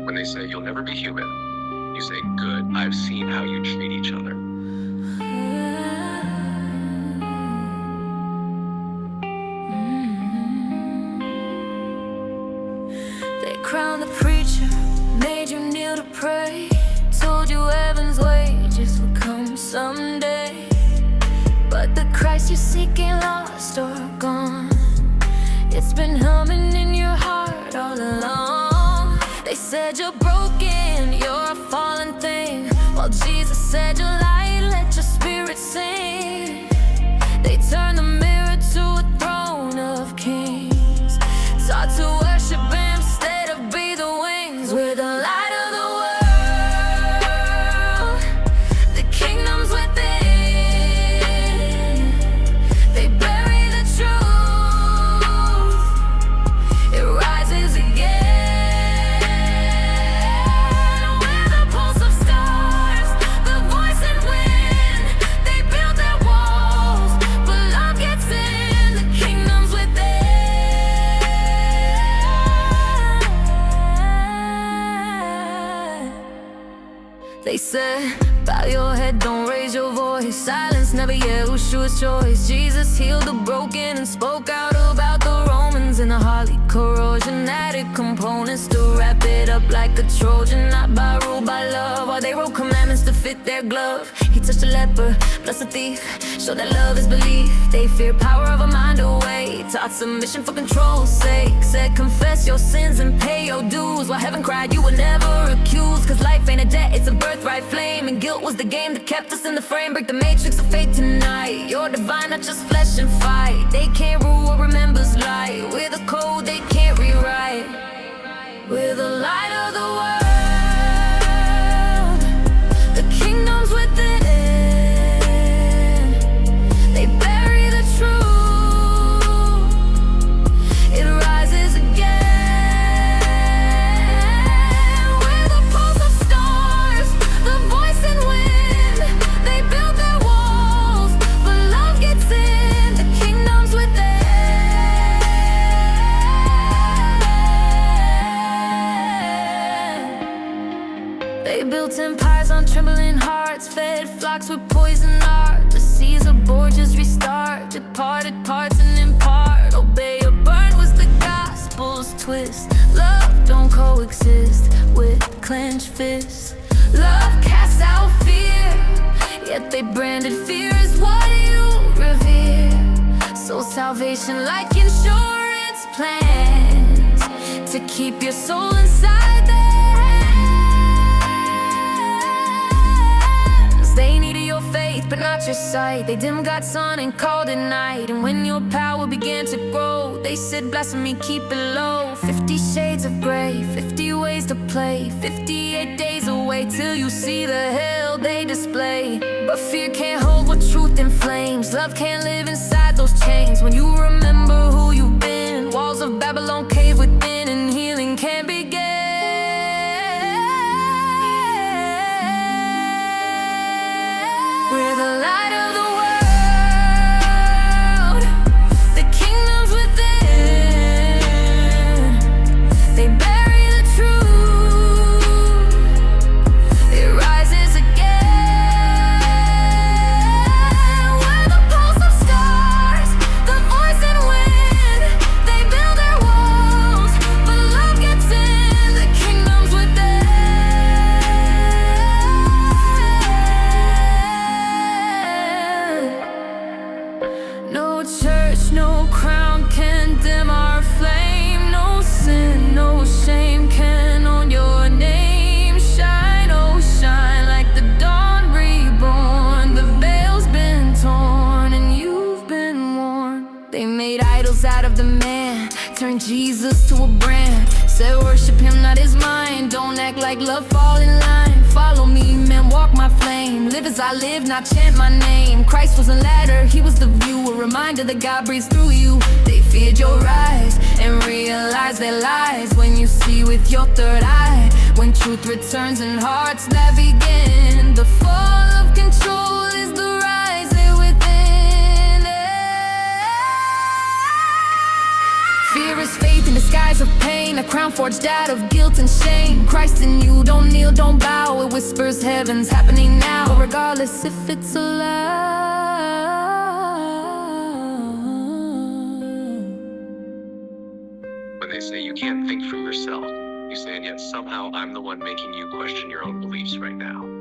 When they say, you'll never be human, you say, good, I've seen how you treat each other. They crowned the preacher, made you kneel to pray, told you heaven's wages would come someday. But the Christ you're seeking lost or gone. It's been humming in your heart all along. They said you're broken, you're a fallen thing, while Jesus said you're light, let your spirit sing. They turned the mirror to a throne of kings, taught to worship him instead of be the wings. We're the light of the world, the kingdom's within. They bury the truth, it rises again. We're the pulse of stars, the voice and wind. They build their walls, but love gets in. The kingdom's within. They said, bow your head, don't raise your voice. Silence never Yahushua's choice. Jesus healed the broken and spoke out about the Romans and the Harley corrosion. Added components to wrap it up like a Trojan. Not by rule, by love. While they wrote commandments to fit their glove. He touched a leper, blessed a thief. Showed that love is belief. They fear power of a mind away. Taught submission for control's sake. Said confess your sins and pay your dues. While heaven cried you were never accused. Cause life ain't a debt, it's a birthright flame. And guilt was the game that kept us in the frame. Break the matrix of fate tonight. You're divine, not just flesh and fight. They can't rule what remembers light. We're the code they can't rewrite. We're the light of the world, the kingdom's within. They bury the truth, it rises again. We're the pulse of stars, the voice and wind. They build their walls, but love gets in. The kingdom's within. They built empires on trembling hearts, fed flocks with poison art. The seas of gorges restart, departed parts and impart. Obey or burn was the gospel's twist. Love don't coexist with clenched fists. Love casts out fear, yet they branded fear as what you revere. So salvation like insurance plans to keep your soul inside their hands. They needed your faith, but not your sight. They dim God's sun and called it night. And when your power began to grow, they said blasphemy, keep it low. 50 shades of gray, 50 ways to play, 58 days away till you see the hell they display. But fear can't hold what truth inflames. Love can't live inside those chains. When you remember who you've been, walls of Babylon cave within, and healing can begin. We're the light of the world, the kingdom's within. They bury the truth, it rises again. We're the pulse of stars, the voice and wind. They build their walls, but love gets in. The kingdom's within. No church, no crown can dim our flame. No sin, no shame can own your name. Shine, oh shine like the dawn reborn. The veil's been torn and you've been worn. They made idols out of the man, turned Jesus to a brand. Said worship him, not his mind. Don't act like love, fall in line. Follow me, man, walk my flame. Live as I live, not chant my name. Christ was a ladder, he was the view. A reminder that God breathes through you. They feared your rise and realized their lies. When you see with your third eye, when truth returns and hearts that begin. The fall of control is the rise within. Fear is faith in disguise of pain, a crown forged out of guilt and shame. Christ in you, don't kneel, don't bow. It whispers heaven's happening now, regardless if it's a lie. When they say you can't think for yourself, you say, and yet somehow I'm the one making you question your own beliefs right now.